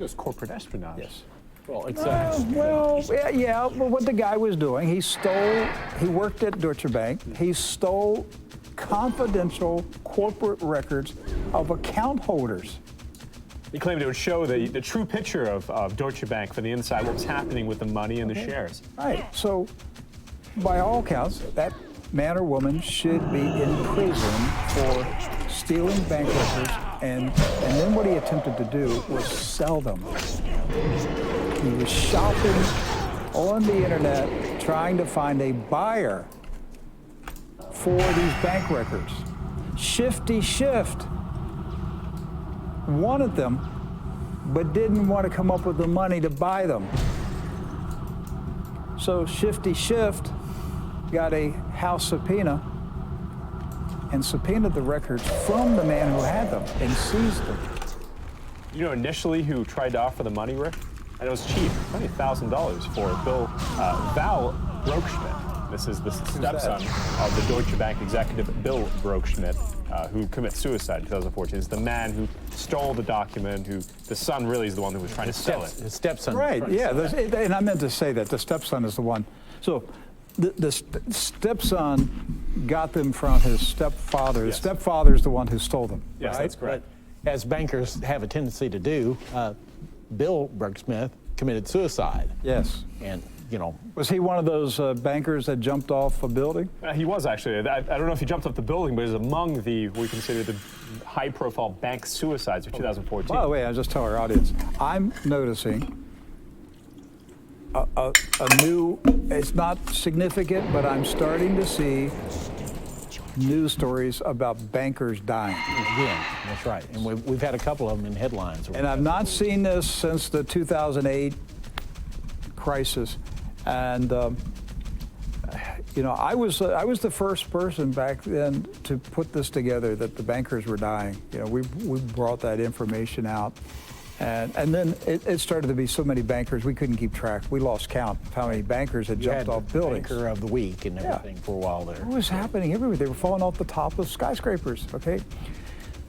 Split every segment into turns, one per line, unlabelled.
It was corporate espionage.
Yes.
Well, it's
yeah, but what the guy was doing, he worked at Deutsche Bank. He stole confidential corporate records of account holders.
He claimed it would show the true picture of Deutsche Bank from the inside, what was happening with the money and the shares.
Right. So, by all accounts, that man or woman should be in prison for stealing bank records, and then what he attempted to do was sell them. He was shopping on the internet, trying to find a buyer for these bank records. Shifty Shift wanted them, but didn't want to come up with the money to buy them. So Shifty Shift got a house subpoena and subpoenaed the records from the man who had them and seized them.
You know initially who tried to offer the money, Rick? And it was cheap, only $1,000 for Val Broekschmidt. This is the stepson of the Deutsche Bank executive Bill Broekschmidt, who commits suicide in 2014. Is the man who stole the document, who the son really is the one who was trying to sell it.
His stepson.
Right, yeah, and I meant to say that the stepson is the one. So the stepson got them from his stepfather.
Yes.
The stepfather is the one who stole them.
Yes,
right?
that's correct.
But as bankers have a tendency to do, Bill Broekschmidt committed suicide.
Yes.
And, you know.
Was he one of those bankers that jumped off a building?
He was actually. I don't know if he jumped off the building, but he was among we consider the high-profile bank suicides of 2014.
By the way, I'll just tell our audience, I'm noticing a new, it's not significant, but I'm starting to see news stories about bankers dying.
Again, that's right. And we've had a couple of them in headlines.
And I've not seen this since the 2008 crisis. And, you know, I was the first person back then to put this together, that the bankers were dying. You know, we brought that information out. And then it started to be so many bankers, we couldn't keep track. We lost count of how many bankers had jumped off buildings.
Banker of the week and everything for a while there.
It was happening everywhere. They were falling off the top of skyscrapers, okay?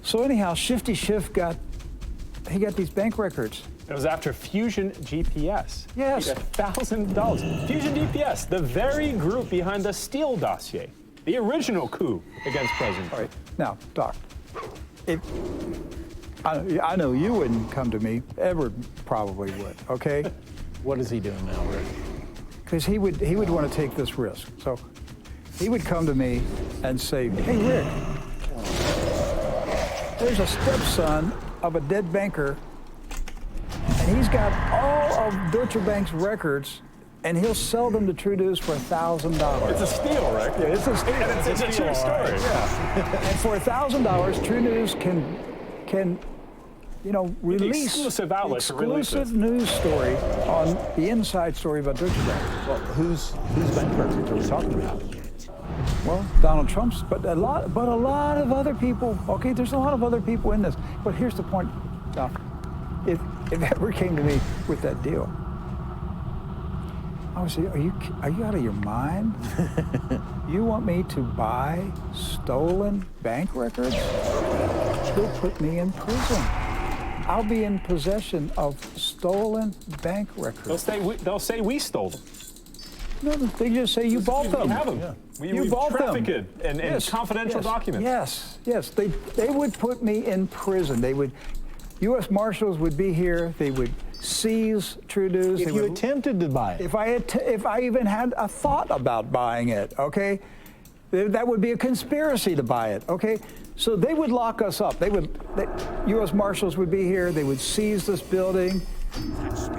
So anyhow, Shifty Shift got these bank records.
It was after Fusion GPS.
Yes.
He got $1,000. Fusion GPS, the very group behind the Steele dossier, the original coup against President Trump.
All right, now, Doc, I know you wouldn't come to me, Edward probably would, okay?
What is he doing now, Rick?
Because he would want to take this risk. So he would come to me and say, hey, Rick, there's a stepson of a dead banker, and he's got all of Deutsche Bank's records, and he'll sell them to True News for $1,000.
It's a steal, right?
Yeah, it's a steal.
And it's a true story.
Yeah. And for $1,000, True News can you know, release
exclusive outlet to release
exclusive news story on the inside story about Deutsche Bank.
Well, whose bank records are we talking about?
Well, Donald Trump's, but a lot of other people. Okay, there's a lot of other people in this. But here's the point, Doc. If Edward came to me with that deal, I would say, are you out of your mind? You want me to buy stolen bank records? He'll put me in prison. I'll be in possession of stolen bank records.
They'll say we stole them.
No, they just say you bought them.
We have them.
Yeah.
We
bought them.
trafficked in confidential documents.
Yes. They would put me in prison. U.S. Marshals would be here. They would seize True News.
If you attempted to buy it.
If I even had a thought about buying it, okay, that would be a conspiracy to buy it, okay? So they would lock us up. U.S. Marshals would be here. They would seize this building.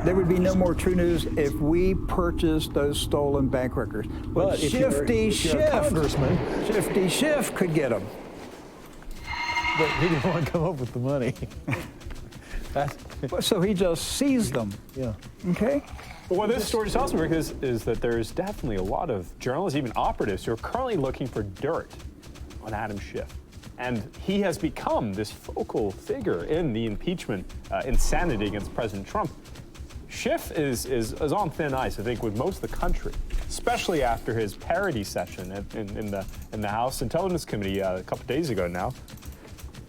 There would be no more True News if we purchased those stolen bank records. But Shifty Shift could get them.
But he didn't want to come up with the money.
So he just seized them.
Yeah.
Okay?
But what this story tells me, Rick, is that there's definitely a lot of journalists, even operatives, who are currently looking for dirt on Adam Schiff. And he has become this focal figure in the impeachment insanity against President Trump. Schiff is on thin ice, I think, with most of the country, especially after his parody session in the House Intelligence Committee a couple days ago now.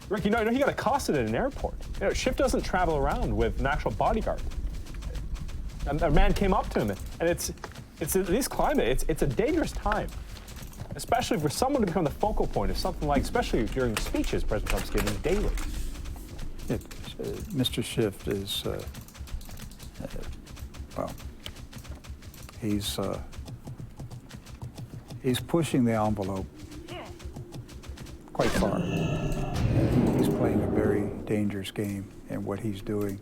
Rick, he got accosted at an airport. Schiff doesn't travel around with an actual bodyguard. A man came up to him, and it's in this climate, it's a dangerous time, especially for someone to become the focal point of something like, especially during speeches President Trump's giving daily.
Mr. Schiff is, well, he's pushing the envelope quite far. He's playing a very dangerous game in what he's doing.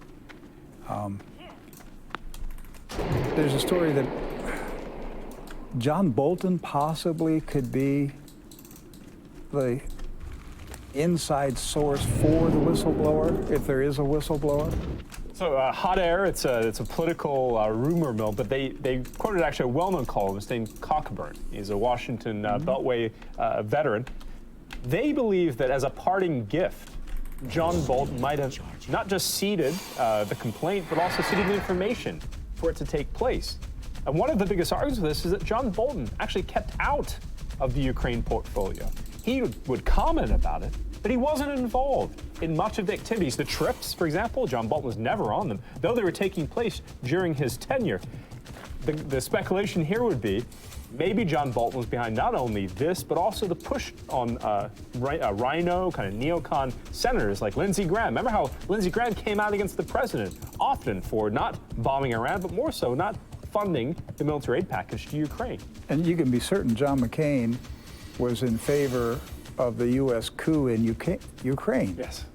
There's a story that John Bolton possibly could be the inside source for the whistleblower, if there is a whistleblower.
So hot air, it's a political rumor mill, but they quoted actually a well-known columnist named Cockburn. He's a Washington Beltway veteran. They believe that as a parting gift, John Bolton might have not just ceded the complaint, but also ceded the information for it to take place. And one of the biggest arguments for this is that John Bolton actually kept out of the Ukraine portfolio. He would comment about it, but he wasn't involved in much of the activities. The trips, for example, John Bolton was never on them, though they were taking place during his tenure. The speculation here would be maybe John Bolton was behind not only this, but also the push on rhino, kind of neocon senators like Lindsey Graham. Remember how Lindsey Graham came out against the president often for not bombing Iran, but more so not funding the military aid package to Ukraine.
And you can be certain John McCain was in favor of the U.S. coup in Ukraine.
Yes.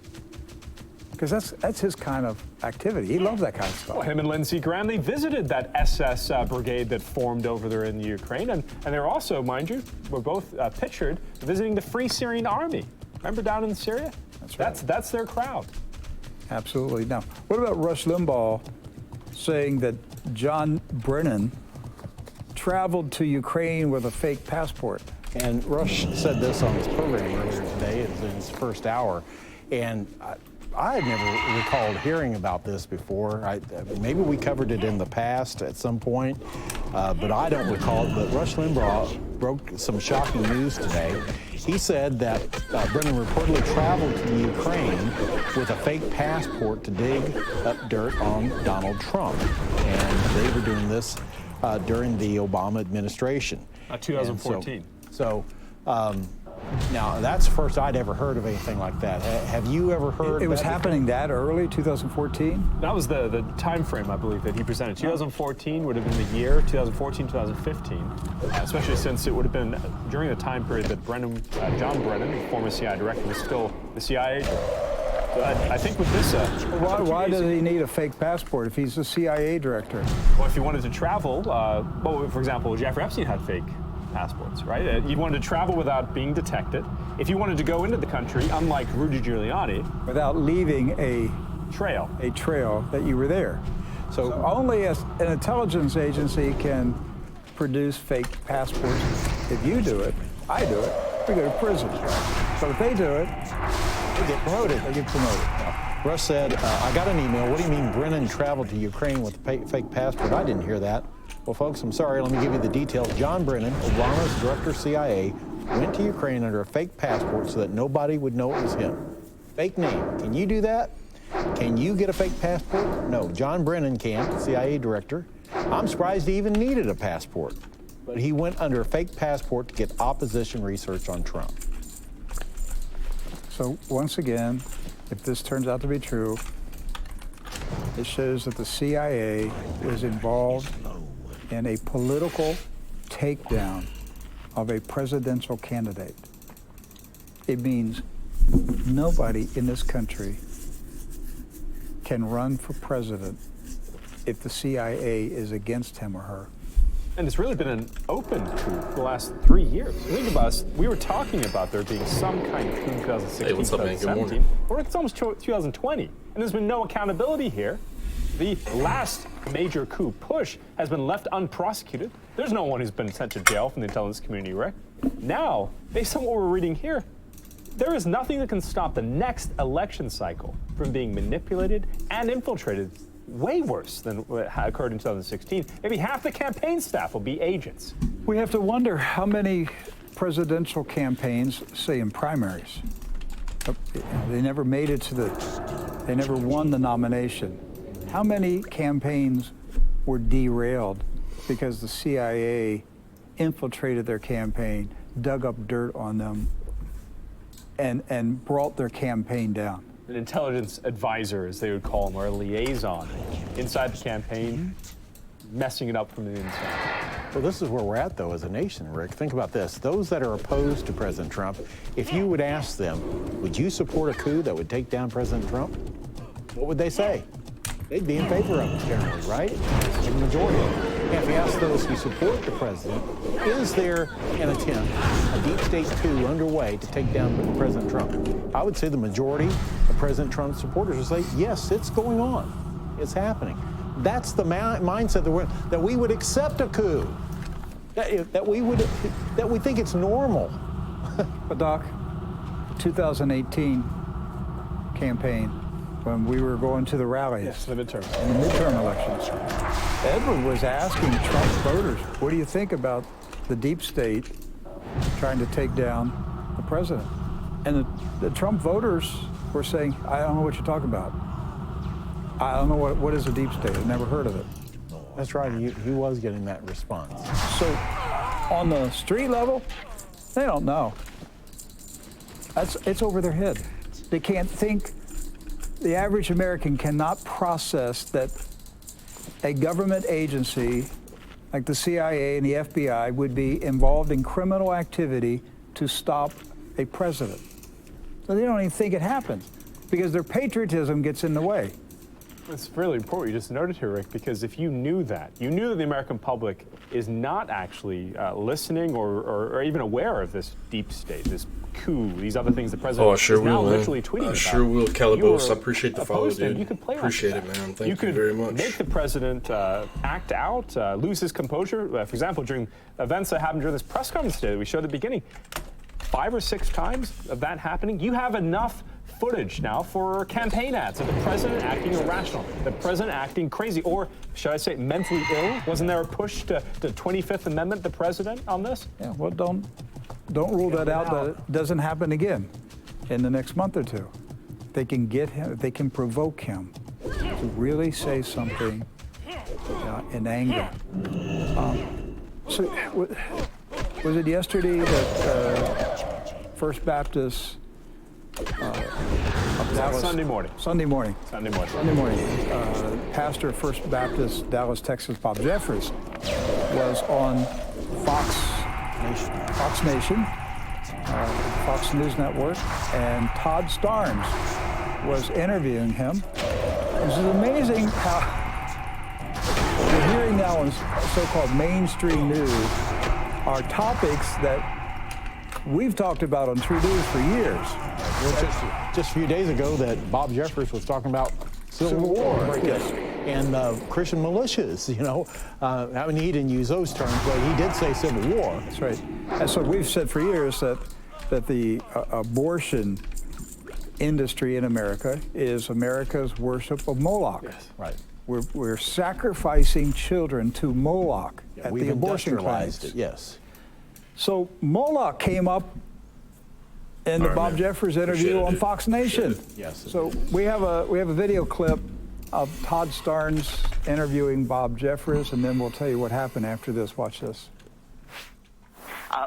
Because that's his kind of activity. He loves that kind of stuff.
Well, him and Lindsey Graham, they visited that SS brigade that formed over there in the Ukraine. And they're also, mind you, were both pictured visiting the Free Syrian Army. Remember down in Syria?
That's right.
That's their crowd.
Absolutely. Now, what about Rush Limbaugh saying that John Brennan traveled to Ukraine with a fake passport?
And Rush said this on his program earlier today. It was in his first hour. And I had never recalled hearing about this before. Maybe we covered it in the past at some point, but I don't recall it. But Rush Limbaugh broke some shocking news today. He said that Brennan reportedly traveled to the Ukraine with a fake passport to dig up dirt on Donald Trump. And they were doing this during the Obama administration.
2014.
Now, that's the first I'd ever heard of anything like that. Have you ever heard
It was
that
happening that early, 2014?
That was the time frame, I believe, that he presented. 2014 would have been the year, 2014, 2015, especially since it would have been during the time period that John Brennan, the former CIA director, was still the CIA director. I think with this...
Why does he need a fake passport if he's the CIA director?
Well, if he wanted to travel, for example, Jeffrey Epstein had fake passports, right? You wanted to travel without being detected. If you wanted to go into the country, unlike Rudy Giuliani,
without leaving a
trail
that you were there. So only an intelligence agency can produce fake passports. If you do it, I do it, we go to prison. So if they do it,
they get promoted.
They get promoted.
Rush said, I got an email. What do you mean Brennan traveled to Ukraine with a fake passport? I didn't hear that. Well, folks, I'm sorry. Let me give you the details. John Brennan, Obama's director of CIA, went to Ukraine under a fake passport so that nobody would know it was him. Fake name. Can you do that? Can you get a fake passport? No. John Brennan can't, CIA director. I'm surprised he even needed a passport. But he went under a fake passport to get opposition research on Trump.
So once again, if this turns out to be true, it shows that the CIA is involved in a political takedown of a presidential candidate. It means nobody in this country can run for president if the CIA is against him or her.
And it's really been an open coup for the last 3 years. Think about us. We were talking about there being some kind of coup in 2016,
Hey, what's up, man? Good
2017. Or it's almost 2020. And there's been no accountability here. The last major coup push has been left unprosecuted. There's no one who's been sent to jail from the intelligence community, Rick. Now, based on what we're reading here, there is nothing that can stop the next election cycle from being manipulated and infiltrated way worse than what occurred in 2016. Maybe half the campaign staff will be agents.
We have to wonder how many presidential campaigns, say in primaries, They never made it to they never won the nomination. How many campaigns were derailed because the CIA infiltrated their campaign, dug up dirt on them, and brought their campaign down?
An intelligence advisor, as they would call him, or a liaison inside the campaign, messing it up from the inside.
Well, this is where we're at, though, as a nation, Rick. Think about this. Those that are opposed to President Trump, if you would ask them, would you support a coup that would take down President Trump? What would they say? They'd be in favor of it, generally, right? The majority. And if you ask those who support the president, is there an attempt, a deep state coup underway to take down President Trump? I would say the majority of President Trump's supporters would say, yes, it's going on. It's happening. That's the mindset that we would accept a coup, that we think it's normal.
But Doc, 2018 campaign, when we were going to the rallies,
Yes, the midterm.
in the midterm elections, Edward was asking Trump voters, what do you think about the deep state trying to take down the president? And the Trump voters were saying, I don't know what you're talking about. I don't know what is a deep state. I've never heard of it.
That's right. He was getting that response.
So on the street level, they don't know. It's over their head. They can't think. The average American cannot process that a government agency like the CIA and the FBI would be involved in criminal activity to stop a president. So they don't even think it happens because their patriotism gets in the way.
It's really important you just noted here, Rick, because if you knew that the American public is not actually listening or even aware of this deep state, this coup, these other things the president is now literally tweeting about.
I sure will, Calabos. I appreciate the follow, dude.
You could play
appreciate
like
it, man.
that.
Thank you very much.
Make the president act out, lose his composure. For example, during events that happened during this press conference today that we showed at the beginning, 5 or 6 times of that happening, you have enough footage now for campaign ads of the president acting irrational, the president acting crazy, or should I say mentally ill? Wasn't there a push to 25th Amendment the president on this?
Yeah, well, don't rule that out that it doesn't happen again in the next month or two. They can get him, they can provoke him to really say something in anger. So was it yesterday that First Baptist Dallas,
Sunday morning.
Pastor of First Baptist Dallas, Texas, Bob Jeffries, was on Fox Nation, Fox News Network, and Todd Starnes was interviewing him. This is amazing how we're hearing now in so-called mainstream news are topics that we've talked about on True News for years.
Well, just a few days ago that Bob Jeffries was talking about Civil War.
Yes.
And Christian militias, I mean, he didn't use those terms, but he did say Civil War.
That's right. And so we've said for years that the abortion industry in America is America's worship of Moloch.
Yes.
Right.
We're sacrificing children to Moloch at
We've
the abortion
industrialized
clinics.
it, yes.
So Moloch came up in the Bob Jeffries interview on Fox Nation.
Yes.
So we have a video clip of Todd Starnes interviewing Bob Jeffries, and then we'll tell you what happened after this. Watch this.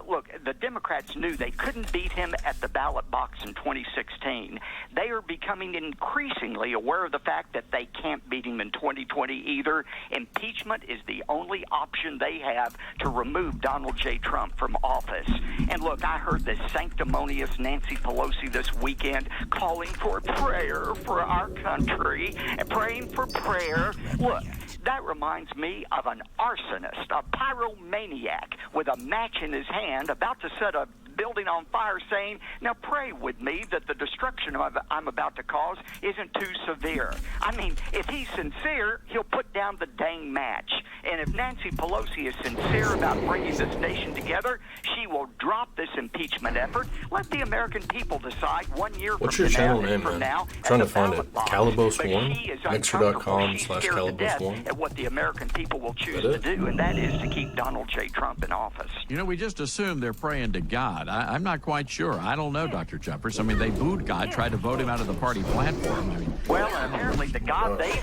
Look, the Democrats knew they couldn't beat him at the ballot box in 2016. They are becoming increasingly aware of the fact that they can't beat him in 2020 either. Impeachment is the only option they have to remove Donald J. Trump from office. And look, I heard this sanctimonious Nancy Pelosi this weekend calling for prayer for our country and praying for prayer. Look, that reminds me of an arsonist, a pyromaniac with a match in his hand about to set a building on fire, saying, now pray with me that the destruction I'm about to cause isn't too severe. I mean, if he's sincere, he'll put down the dang match. And if Nancy Pelosi is sincere about bringing this nation together, she will drop this impeachment effort. Let the American people decide 1 year
What's
from
your channel
now,
name,
from
man?
now
I'm trying to find it.
box.
Calabos1? Mixer.com/Calabos1?
At what the American people will choose to do, and that is to keep Donald J. Trump in office.
We just assume they're praying to God. I'm not quite sure. I don't know, Dr. Jeffers. I mean, they booed God, tried to vote him out of the party platform. I mean,
well, apparently the God they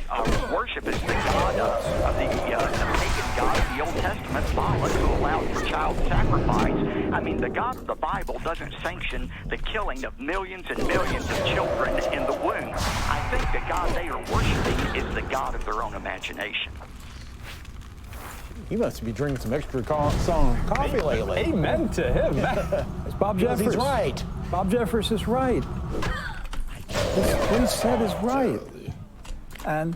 worship is the God of the pagan God of the Old Testament, Moloch, who allowed for child sacrifice. I mean, the God of the Bible doesn't sanction the killing of millions and millions of children in the womb. I think the God they are worshiping is the God of their own imagination.
He must be drinking some extra strong coffee lately.
Amen to him.
It's Bob Jeffers.
He's right.
Bob Jeffers is right. What he said is right. And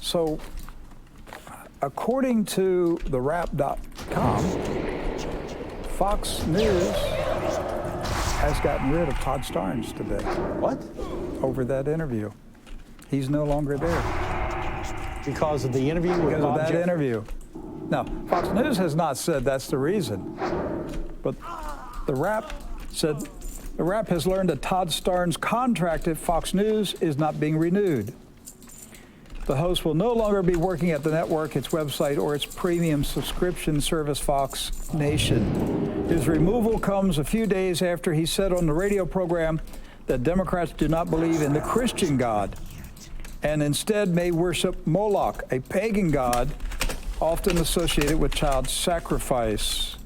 so, according to therap.com, Fox News has gotten rid of Todd Starnes today.
What?
Over that interview. He's no longer there.
Because of the interview with
Because
Bob
of that
Jeffers?
interview. Now, Fox News has not said that's the reason, but the Wrap said the Wrap has learned that Todd Starnes' contract at Fox News is not being renewed. The host will no longer be working at the network, its website, or its premium subscription service, Fox Nation. His removal comes a few days after he said on the radio program that Democrats do not believe in the Christian God and instead may worship Moloch, a pagan god often associated with child sacrifice.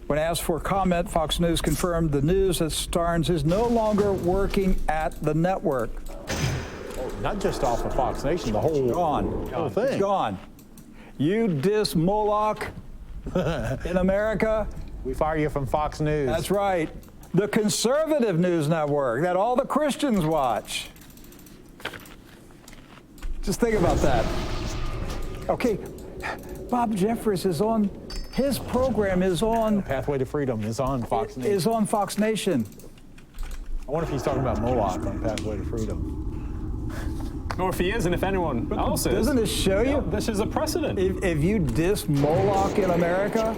When asked for comment, Fox News confirmed the news that Starnes is no longer working at the network.
Not just off of Fox Nation, the whole
Gone.
thing.
It's gone. You diss Moloch in America?
We fire you from Fox News.
That's right. The conservative news network that all the Christians watch. Just think about that. Okay, Bob Jeffers is on, his program is on...
Pathway to Freedom is on Fox News.
Is on Fox Nation.
I wonder if he's talking about Moloch on Pathway to Freedom.
Or if he is, and if anyone else is.
Doesn't this show you?
This is a precedent.
If you diss Moloch in America,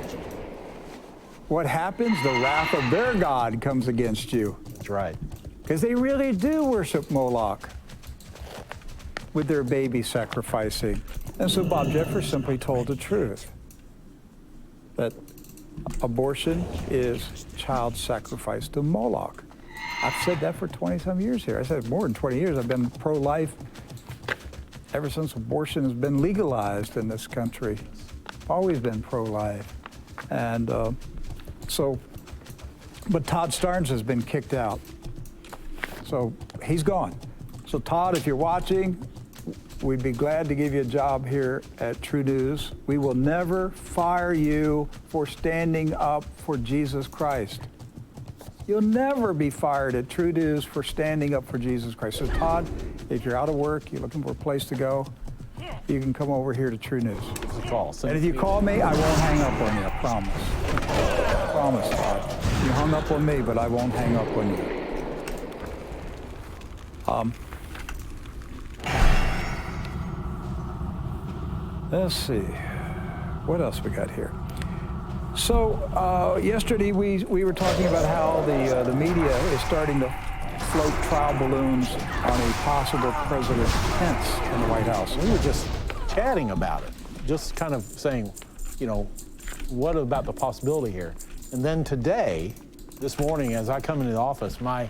what happens? The wrath of their God comes against you.
That's right.
Because they really do worship Moloch with their baby sacrificing. And so Bob Jeffers simply told the truth, that abortion is child sacrifice to Moloch. I've said that for 20-some years here. I said more than 20 years. I've been pro-life ever since abortion has been legalized in this country. Always been pro-life. And but Todd Starnes has been kicked out. So he's gone. So Todd, if you're watching, we'd be glad to give you a job here at True News. We will never fire you for standing up for Jesus Christ. You'll never be fired at True News for standing up for Jesus Christ. So Todd, if you're out of work, you're looking for a place to go, you can come over here to True News. And if you call me, I won't hang up on you, I promise. I promise, Todd. You hung up on me, but I won't hang up on you. Let's see, what else we got here? So yesterday we were talking about how the media is starting to float trial balloons on a possible President Pence in the White House.
We were just chatting about it, just kind of saying, you know, what about the possibility here? And then today, this morning, as I come into the office, my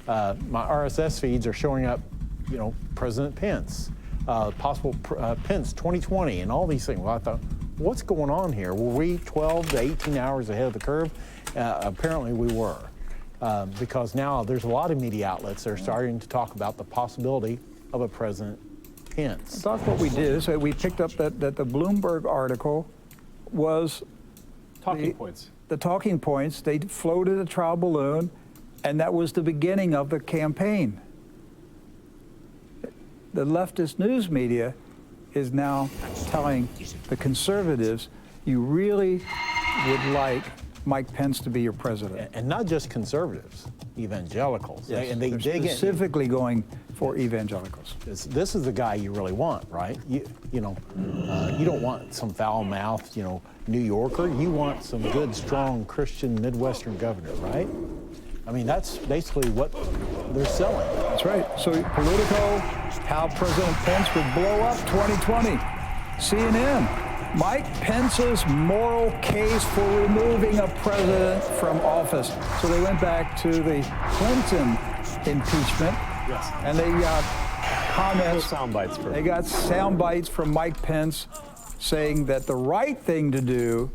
RSS feeds are showing up, you know, President Pence. Possible Pence 2020 and all these things. Well, I thought, what's going on here? Were we 12 to 18 hours ahead of the curve? Apparently we were, because now there's a lot of media outlets that are starting to talk about the possibility of a President Pence.
That's what we did. So we picked up that the Bloomberg article was
Talking points.
The talking points. They floated a trial balloon, and that was the beginning of the campaign. The leftist news media is now telling the conservatives, you really would like Mike Pence to be your president.
And not just conservatives, evangelicals.
Yes,
And they
they're
dig
specifically going for evangelicals.
This is the guy you really want, right? You don't want some foul-mouthed, New Yorker. You want some good, strong Christian Midwestern governor, right? I mean, that's basically what they're selling.
That's right. So Politico, how President Pence would blow up 2020. CNN, Mike Pence's moral case for removing a president from office. So they went back to the Clinton impeachment,
Yes.
and they got comments.
Sound bites for
They got sound bites from Mike Pence saying that the right thing to do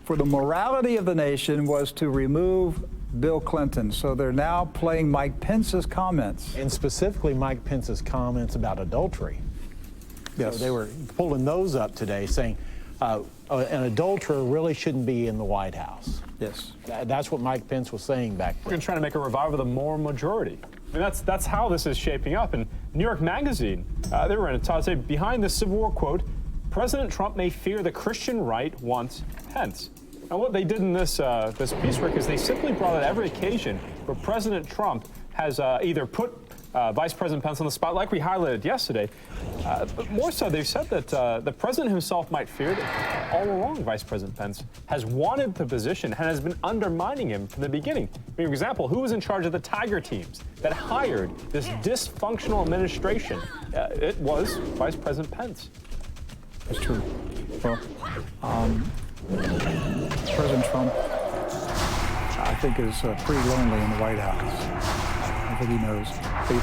for the morality of the nation was to remove Bill Clinton. So they're now playing Mike Pence's comments.
And specifically Mike Pence's comments about adultery.
Yes.
So they were pulling those up today, saying an adulterer really shouldn't be in the White House.
Yes.
That's what Mike Pence was saying back
We're
then.
going to try to make a revival of the moral majority. I mean, that's how this is shaping up. And New York Magazine, they were in a say, behind the Civil War, quote, President Trump may fear the Christian right wants Pence. Now, what they did in this piece, Rick, is they simply brought out every occasion where President Trump has either put Vice President Pence on the spot, like we highlighted yesterday, but more so, they've said that the president himself might fear that all along Vice President Pence has wanted the position and has been undermining him from the beginning. For example, who was in charge of the Tiger teams that hired this dysfunctional administration? It was Vice President Pence.
That's true. Well, President Trump, I think, is pretty lonely in the White House. I think he knows. He's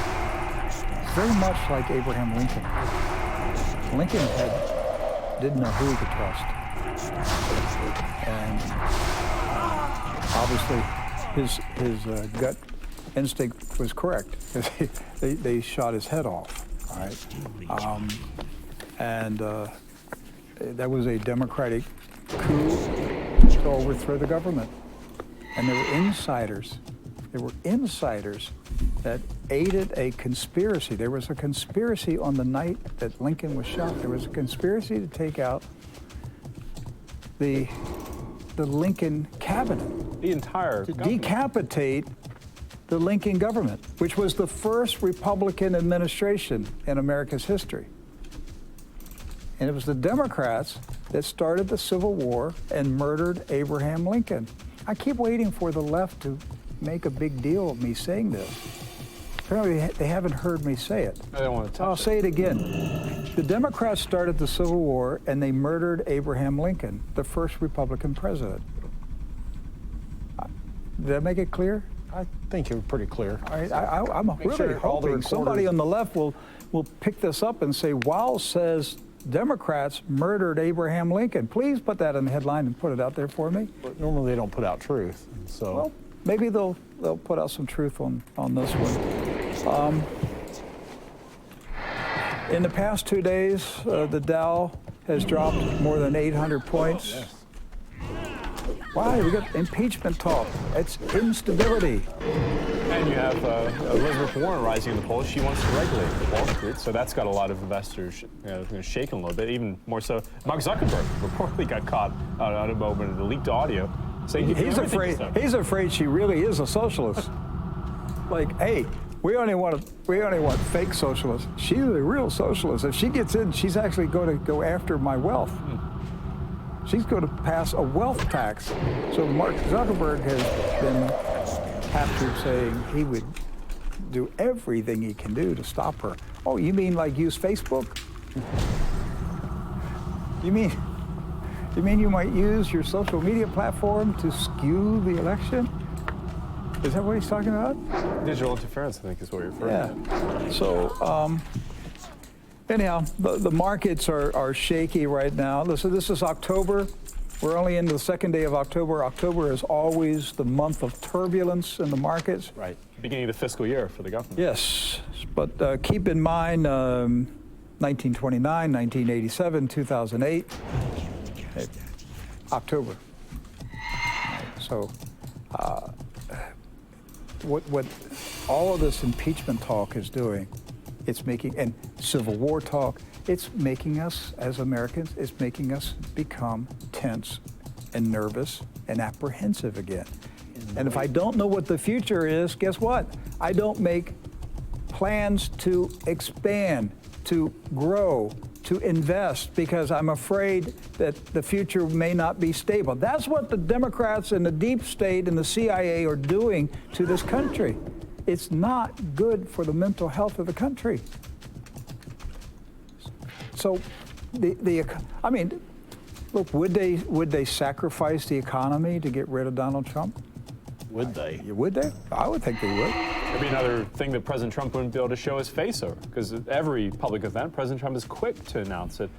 very much like Abraham Lincoln. Lincoln didn't know who he could trust. And obviously his gut instinct was correct. They shot his head off, all right? That was a Democratic coup to overthrow the government. And there were insiders. There were insiders that aided a conspiracy. There was a conspiracy on the night that Lincoln was shot. There was a conspiracy to take out the Lincoln cabinet.
The entire
to
government.
decapitate the Lincoln government, which was the first Republican administration in America's history. And it was the Democrats that started the Civil War and murdered Abraham Lincoln. I keep waiting for the left to make a big deal of me saying this. Apparently, they haven't heard me say it.
I don't want to touch
I'll
it.
say it again. The Democrats started the Civil War and they murdered Abraham Lincoln, the first Republican president. Did I make it clear?
I think you're pretty clear.
I'm really
sure all the
hoping somebody
recorders-
on the left will pick this up and say, Wow says Democrats murdered Abraham Lincoln. Please put that in the headline and put it out there for me.
But normally they don't put out truth. So
Well, maybe they'll put out some truth on this one. In the past 2 days, the Dow has dropped more than 800 points. Why? We got impeachment talk. It's instability.
And you have Elizabeth Warren rising in the polls. She wants to regulate Wall Street, so that's got a lot of investors shaking a little bit. Even more so, Mark Zuckerberg reportedly got caught on a moment of the leaked audio, saying
He's afraid she really is a socialist. Like, hey, we only want fake socialists. She's a real socialist. If she gets in, she's actually going to go after my wealth. She's going to pass a wealth tax. So Mark Zuckerberg has been captured saying he would do everything he can do to stop her. Oh, you mean like use Facebook? You mean you might use your social media platform to skew the election? Is that what he's talking about?
Digital interference, I think, is what you're referring to.
Yeah. So, anyhow, the markets are shaky right now. Listen, this is October. We're only into the second day of October. October is always the month of turbulence in the markets.
right.
Beginning of the fiscal year for the government.
Yes, but keep in mind 1929, 1987, 2008, October. So what all of this impeachment talk is doing, it's making, and Civil War talk, it's making us, as Americans, it's making us become tense and nervous and apprehensive again. And if I don't know what the future is, guess what? I don't make plans to expand, to grow, to invest, because I'm afraid that the future may not be stable. That's what the Democrats and the deep state and the CIA are doing to this country. It's not good for the mental health of the country. So, Look, would they sacrifice the economy to get rid of Donald Trump?
Would they?
Would they? I would think they would.
It'd be another thing that President Trump wouldn't be able to show his face over, because at every public event, President Trump is quick to announce it.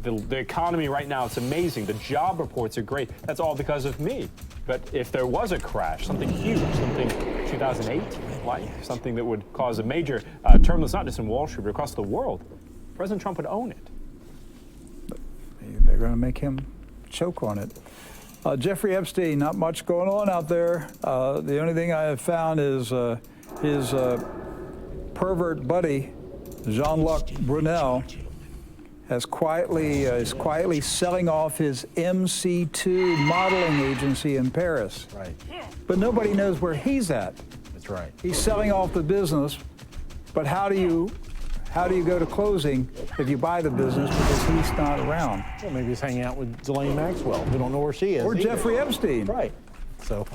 The economy right now, it's amazing. The job reports are great. That's all because of me. But if there was a crash, something huge, something 2008 like, something that would cause a major turbulence, not just in Wall Street, but across the world, President Trump would own it.
But they're going to make him choke on it. Jeffrey Epstein, not much going on out there. The only thing I have found is his pervert buddy, Jean-Luc Brunel, is quietly selling off his MC2 modeling agency in Paris.
Right.
But nobody knows where he's at.
That's right.
He's selling off the business, but how do you go to closing if you buy the business because he's not around?
Well, maybe he's hanging out with Ghislaine Maxwell. We don't know where she is.
Or
either.
Jeffrey Epstein.
Right. So.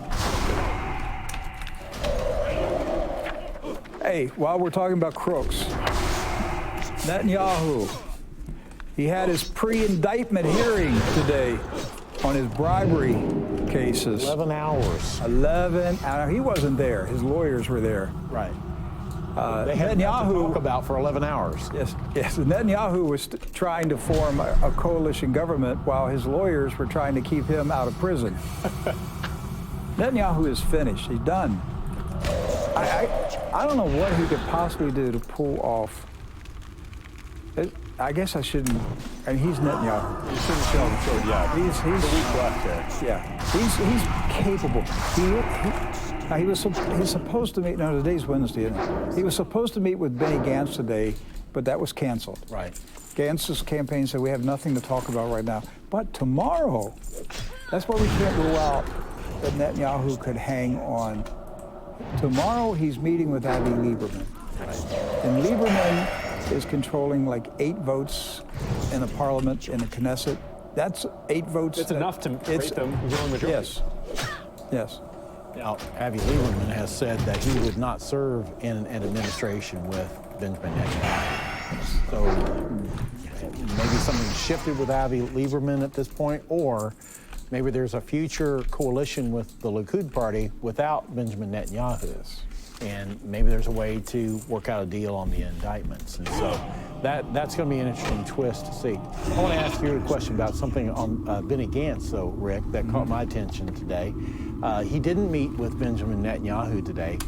Hey, while we're talking about crooks, Netanyahu, he had his pre-indictment hearing today on his bribery cases.
11 hours.
11 hours. He wasn't there. His lawyers were there.
Right. They had nothing to talk about for 11 hours.
Yes. Netanyahu was trying to form a coalition government while his lawyers were trying to keep him out of prison. Netanyahu is finished. He's done. I don't know what he could possibly do to pull off. I guess I shouldn't. I mean, he's Netanyahu.
You shouldn't show him short yet.
He's
the week left here.
Yeah. He's capable. He's supposed to meet. No, today's Wednesday, isn't it? He was supposed to meet with Benny Gantz today, but that was canceled.
Right.
Gantz's campaign said we have nothing to talk about right now. But tomorrow, that's why we can't rule out that Netanyahu could hang on. Tomorrow he's meeting with Abby Lieberman. Right. And Lieberman is controlling like 8 votes in the parliament, in the Knesset. That's 8 votes.
It's enough to create the ruling majority.
Yes. Yes.
Now, Abby Lieberman has said that he would not serve in an administration with Benjamin Netanyahu. So maybe something shifted with Abby Lieberman at this point, or maybe there's a future coalition with the Likud party without Benjamin Netanyahu. And maybe there's a way to work out a deal on the indictments. And so that's going to be an interesting twist to see. I want to ask you a question about something on Benny Gantz, though, Rick, that caught my attention today. He didn't meet with Benjamin Netanyahu today,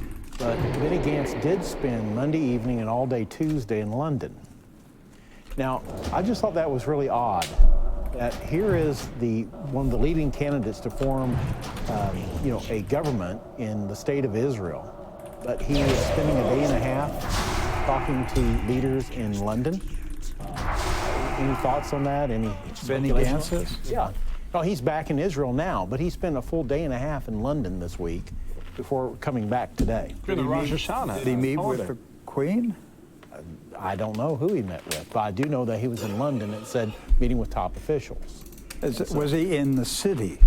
but Benny Gantz did spend Monday evening and all day Tuesday in London. Now, I just thought that was really odd. That here is one of the leading candidates to form, a government in the state of Israel. But he is spending a day and a half talking to leaders in London. Any thoughts on that? Any
Benny Gantz is?
Yeah. No, he's back in Israel now, but he spent a full day and a half in London this week before coming back today.
Did he meet with the Queen?
I don't know who he met with, but I do know that he was in London. It said meeting with top officials.
Was he in the city?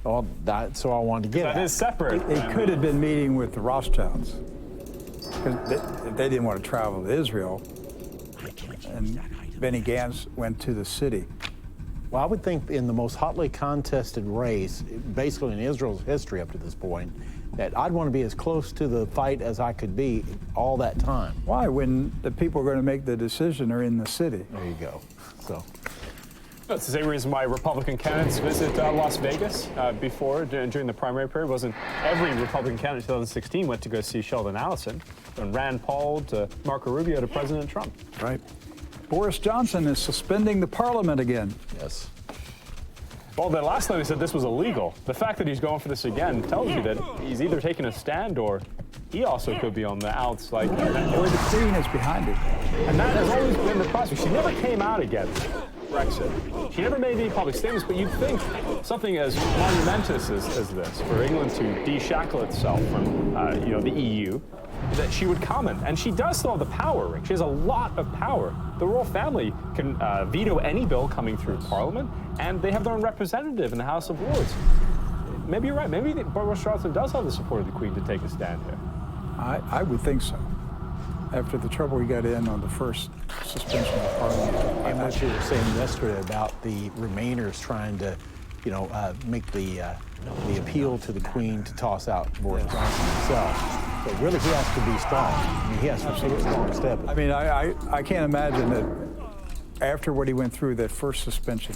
Well, that's what I wanted to get at.
That is separate.
He could have been meeting with the Rothschilds. Because they didn't want to travel to Israel. And Benny Gantz went to the city.
Well, I would think in the most hotly contested race, basically in Israel's history up to this point, that I'd want to be as close to the fight as I could be all that time.
Why? When the people are going to make the decision are in the city.
There you go. So.
That's the same reason why Republican candidates visit Las Vegas before, during the primary period. Wasn't every Republican candidate in 2016 went to go see Sheldon Adelson, from Rand Paul to Marco Rubio to President Trump.
Right. Boris Johnson is suspending the parliament again.
Yes.
Well, the last time he said this was illegal. The fact that he's going for this again tells you that he's either taking a stand or he also could be on the outs. Or
the Queen is behind it.
And that has always been the prospect. She never came out against Brexit. She never made any public statements, but you'd think something as monumentous as this, for England to de-shackle itself from the EU, that she would comment. And she does still have the power, Rick. She has a lot of power. The royal family can veto any bill coming through Parliament, and they have their own representative in the House of Lords. Maybe you're right. Maybe Boris Johnson does have the support of the Queen to take a stand here.
I would think so. after the trouble we got in on the first suspension of Parliament.
And what you were saying yesterday about the Remainers trying to, make the appeal to the Queen to toss out Boris Johnson himself. So really, he has to be strong. I mean, he has to take a strong step.
I mean, I can't imagine that after what he went through, that first suspension,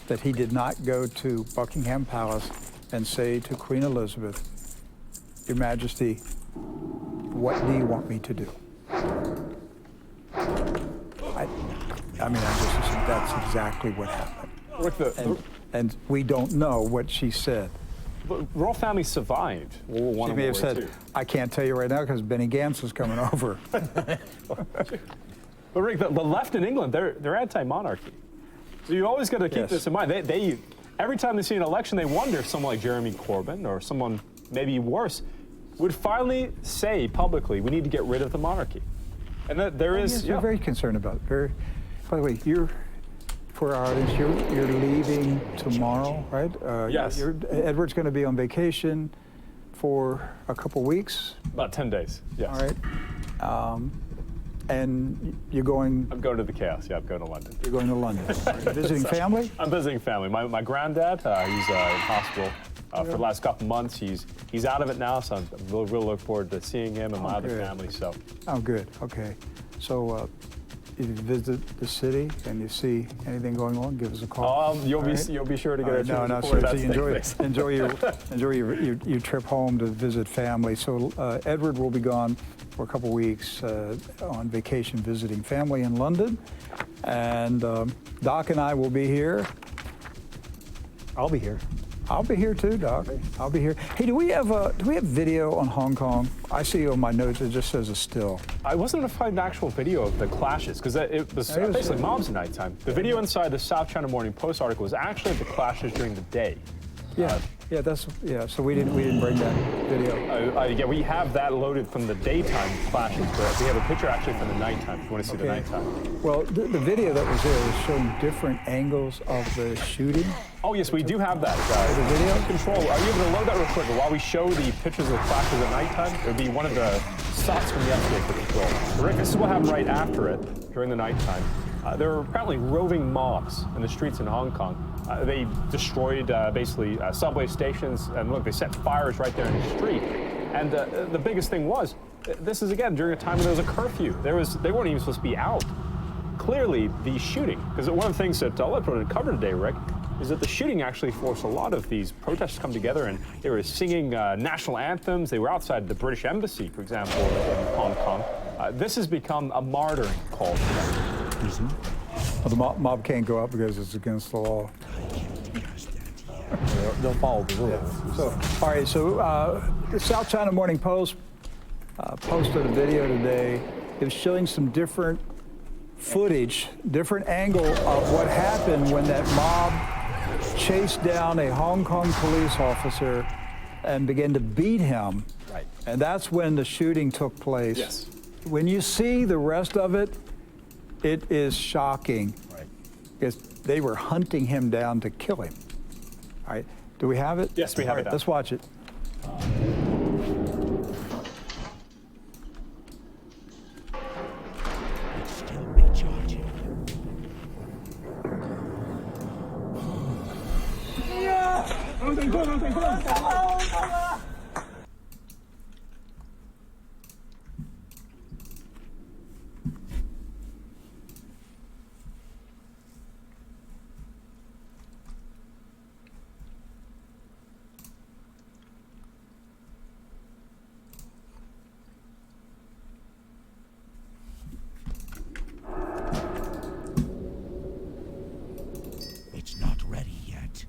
that he did not go to Buckingham Palace and say to Queen Elizabeth, Your Majesty, what do you want me to do? I mean, I just assume that's exactly what happened. And we don't know what she said.
The royal family survived World War I.
She may have said, I can't tell you right now because Benny Gantz is coming over.
But Rick, the left in England, they're anti-monarchy. So you always got to keep this in mind. They every time they see an election, they wonder if someone like Jeremy Corbyn or someone maybe worse would finally say publicly, we need to get rid of the monarchy. And that there is...
Yes, you're very concerned about it. By the way, for our audience, you're leaving tomorrow, right?
Yes.
Edward's going to be on vacation for a couple weeks.
About 10 days, yes.
All right. And you're going...
I'm going to the chaos, yeah, I'm going to London.
You're going to London. Visiting family?
I'm visiting family. My granddad, he's in hospital for the last couple months. He's out of it now, so I'm really looking forward to seeing him and my other family. So.
Oh, good. Okay. So if you visit the city and you see anything going on, give us a call.
You'll be sure to get a chance.
No, seriously. Enjoy your trip home to visit family. So Edward will be gone for a couple weeks on vacation visiting family in London, and Doc and I will be here.
I'll be here.
I'll be here too, Doc. I'll be here. Hey, do we have video on Hong Kong? I see on my notes it just says a still.
I wasn't able to find an actual video of the clashes because it was basically mobs at nighttime. The video inside the South China Morning Post article was actually the clashes during the day.
So we didn't bring that video.
We have that loaded from the daytime clashes, but we have a picture actually from the nighttime. If you want to see the nighttime.
Well, the video that was there was showing different angles of the shooting.
Oh yes, we do have that.
The video
control. Are you able to load that real quick? While we show the pictures of the clashes at nighttime, it would be one of the shots from yesterday for control. Rick, this is what happened right after it during the nighttime. There were apparently roving mobs in the streets in Hong Kong. They destroyed basically subway stations, and look, they set fires right there in the street. And the biggest thing was, this is again during a time when there was a curfew. They weren't even supposed to be out. Clearly, the shooting, because one of the things that I'll let put in cover today, Rick, is that the shooting actually forced a lot of these protesters to come together, and they were singing national anthems. They were outside the British Embassy, for example, in Hong Kong. This has become a martyring call for them.
Well, the mob can't go out because it's against the law.
They'll follow the rules.
All right, so the South China Morning Post posted a video today. It was showing some different footage, different angle of what happened when that mob chased down a Hong Kong police officer and began to beat him.
Right.
And that's when the shooting took place.
Yes.
When you see the rest of it, it is shocking.
Right.
Because they were hunting him down to kill him. All right, do we have it?
Yes, we have it.
Let's watch it.
It's still recharging. It's not ready yet.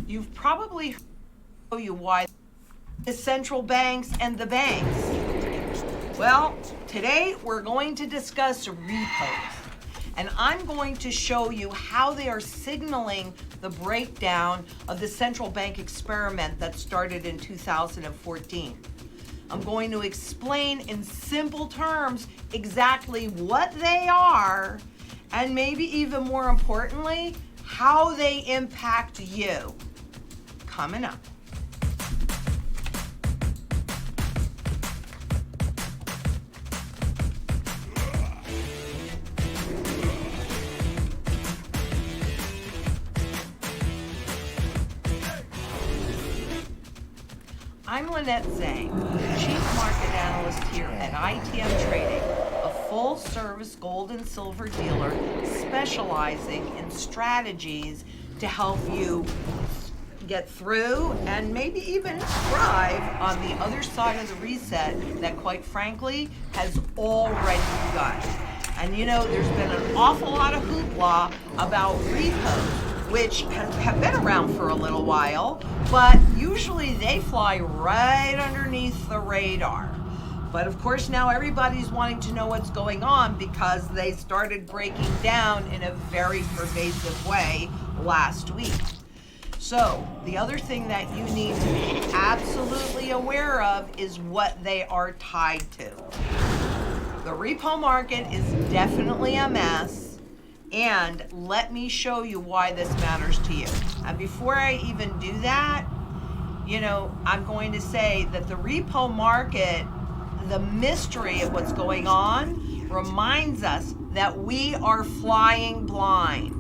You've probably heard why the central banks and the banks. Well, today we're going to discuss repos. And I'm going to show you how they are signaling the breakdown of the central bank experiment that started in 2014. I'm going to explain in simple terms exactly what they are, and maybe even more importantly, how they impact you. Coming up. I'm Lynette Zhang, Chief Market Analyst here at ITM Trading, a full-service gold and silver dealer specializing in strategies to help you get through and maybe even thrive on the other side of the reset that, quite frankly, has already begun. And you know, there's been an awful lot of hoopla about repos, which have been around for a little while, but usually they fly right underneath the radar. But of course now everybody's wanting to know what's going on because they started breaking down in a very pervasive way last week. So the other thing that you need to be absolutely aware of is what they are tied to. The repo market is definitely a mess. And let me show you why this matters to you. And before I even do that, you know, I'm going to say that the repo market, the mystery of what's going on, reminds us that we are flying blind.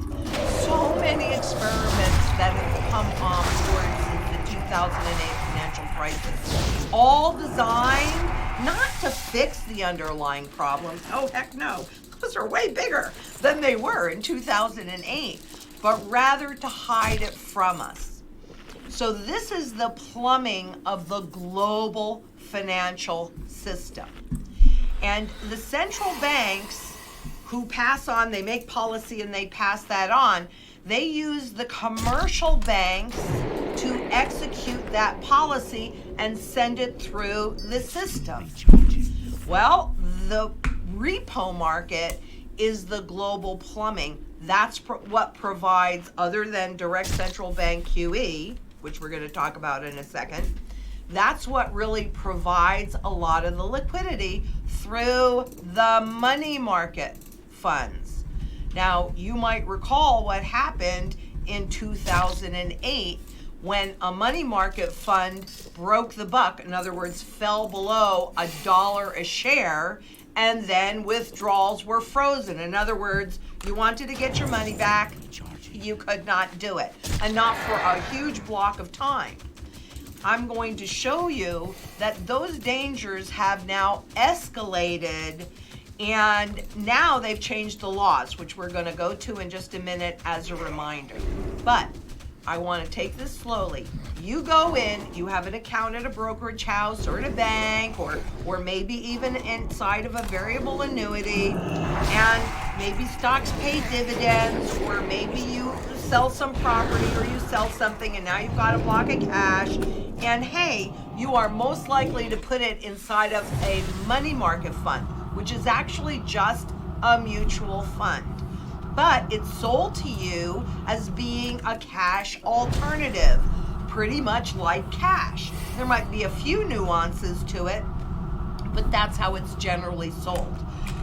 So many experiments that have come on board since the 2008 financial crisis, all designed not to fix the underlying problems. Oh, heck no. Those are way bigger than they were in 2008, but rather to hide it from us. So this is the plumbing of the global financial system. And the central banks who pass on, they make policy and they pass that on, they use the commercial banks to execute that policy and send it through the system. Well, the repo market is the global plumbing. That's what provides, other than direct central bank QE, which we're going to talk about in a second, that's what really provides a lot of the liquidity through the money market funds. Now, you might recall what happened in 2008 when a money market fund broke the buck, in other words, fell below $1 a share, and then withdrawals were frozen. In other words, you wanted to get your money back, you could not do it, and not for a huge block of time. I'm going to show you that those dangers have now escalated, and now they've changed the laws, which we're going to go to in just a minute as a reminder. But I want to take this slowly. You go in, you have an account at a brokerage house or at a bank, or maybe even inside of a variable annuity, and maybe stocks pay dividends, or maybe you sell some property or you sell something and now you've got a block of cash, and hey, you are most likely to put it inside of a money market fund, which is actually just a mutual fund. But it's sold to you as being a cash alternative, pretty much like cash. There might be a few nuances to it, but that's how it's generally sold.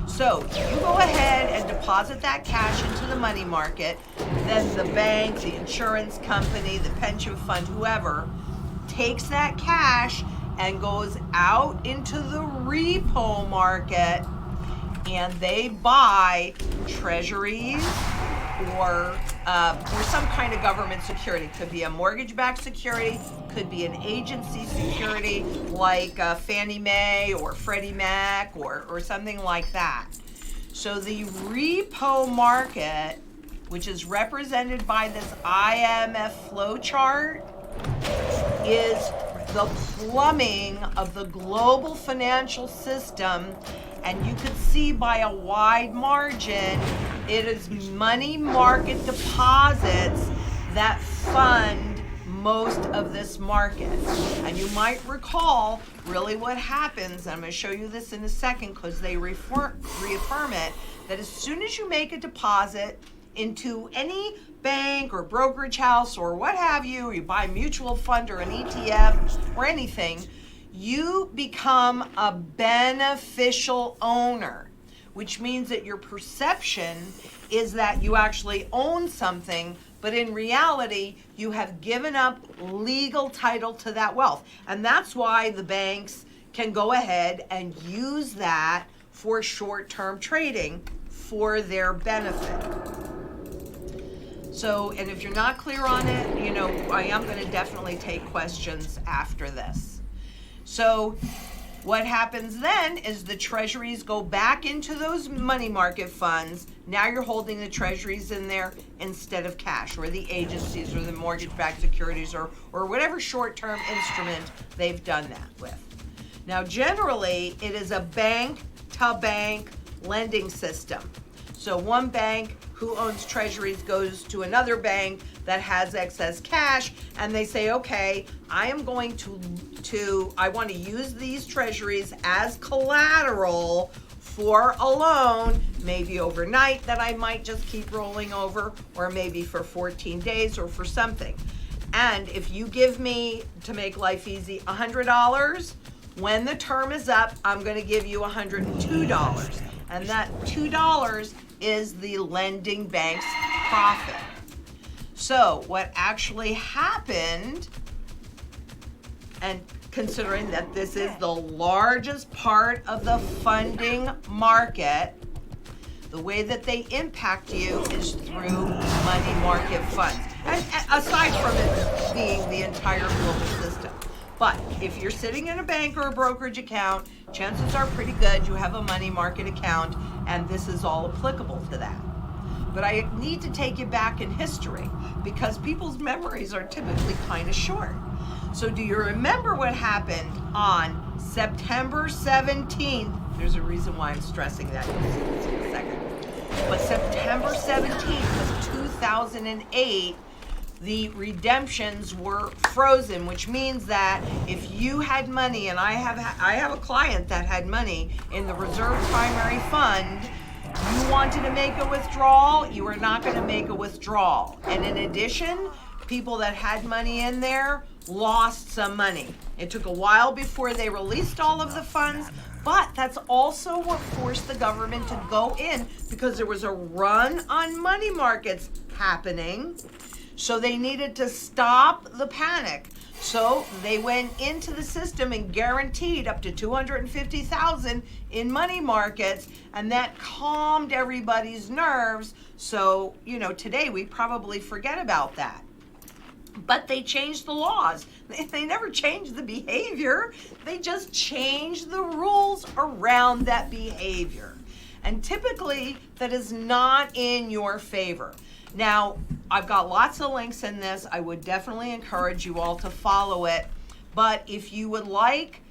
So you go ahead and deposit that cash into the money market, then the bank, the insurance company, the pension fund, whoever, takes that cash and goes out into the repo market, and they buy treasuries or some kind of government security. Could be a mortgage-backed security, could be an agency security like Fannie Mae or Freddie Mac or something like that. So the repo market, which is represented by this IMF flow chart, is the plumbing of the global financial system. And you could see by a wide margin, it is money market deposits that fund most of this market. And you might recall really what happens, and I'm going to show you this in a second because they reaffirm it, that as soon as you make a deposit into any bank or brokerage house or what have you, or you buy a mutual fund or an ETF or anything, you become a beneficial owner, which means that your perception is that you actually own something, but in reality, you have given up legal title to that wealth. And that's why the banks can go ahead and use that for short-term trading for their benefit. So, and if you're not clear on it, you know, I am going to definitely take questions after this. So what happens then is the treasuries go back into those money market funds. Now you're holding the treasuries in there instead of cash, or the agencies, or the mortgage-backed securities, or whatever short-term instrument they've done that with. Now generally, it is a bank-to-bank lending system. So one bank who owns treasuries goes to another bank that has excess cash, and they say, okay, I am going I want to use these treasuries as collateral for a loan, maybe overnight that I might just keep rolling over, or maybe for 14 days or for something. And if you give me, to make life easy, $100, when the term is up, I'm going to give you $102. And that $2 is the lending bank's profit. So what actually happened, and considering that this is the largest part of the funding market, the way that they impact you is through money market funds. And aside from it being the entire global system. But if you're sitting in a bank or a brokerage account, chances are pretty good you have a money market account, and this is all applicable to that. But I need to take you back in history because people's memories are typically kind of short. So do you remember what happened on September 17th? There's a reason why I'm stressing that. You'll see this in a second. But September 17th of 2008, the redemptions were frozen, which means that if you had money, and I have a client that had money in the reserve primary fund, you wanted to make a withdrawal, you were not going to make a withdrawal. And in addition, people that had money in there lost some money. It took a while before they released all of the funds, but that's also what forced the government to go in, because there was a run on money markets happening. So they needed to stop the panic. So they went into the system and guaranteed up to $250,000 in money markets, and that calmed everybody's nerves. So, you know, today we probably forget about that. But they changed the laws. They never changed the behavior. They just changed the rules around that behavior. And typically that is not in your favor. Now, I've got lots of links in this. I would definitely encourage you all to follow it. But if you would like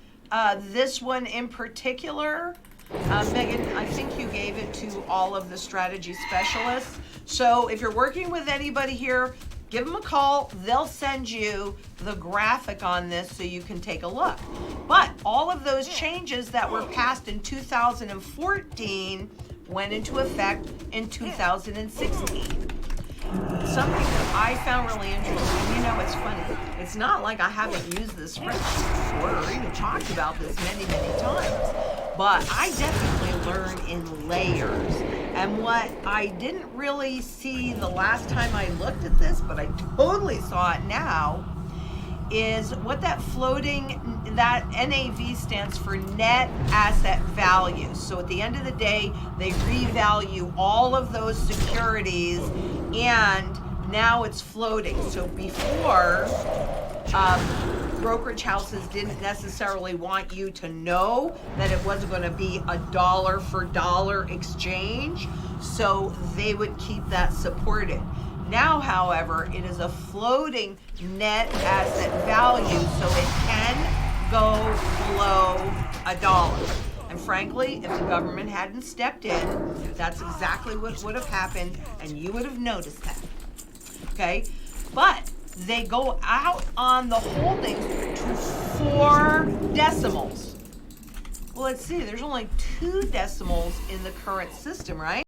this one in particular, Megan, I think you gave it to all of the strategy specialists. So if you're working with anybody here, give them a call. They'll send you the graphic on this so you can take a look. But all of those changes that were passed in 2014 went into effect in 2016. Something that I found really interesting, you know, it's funny. It's not like I haven't used this spreadsheet before or even talked about this many, many times, but I definitely learn in layers. And what I didn't really see the last time I looked at this, but I totally saw it now, is what that NAV stands for net asset value. So at the end of the day, they revalue all of those securities, and now it's floating. So before, brokerage houses didn't necessarily want you to know that it wasn't going to be a dollar for dollar exchange, so they would keep that supported. Now, however, it is a floating net asset value, so it can go below $1. And frankly, if the government hadn't stepped in, that's exactly what would have happened, and you would have noticed that. Okay? But they go out on the holdings to 4 decimals. Well, let's see, there's only 2 decimals in the current system, right?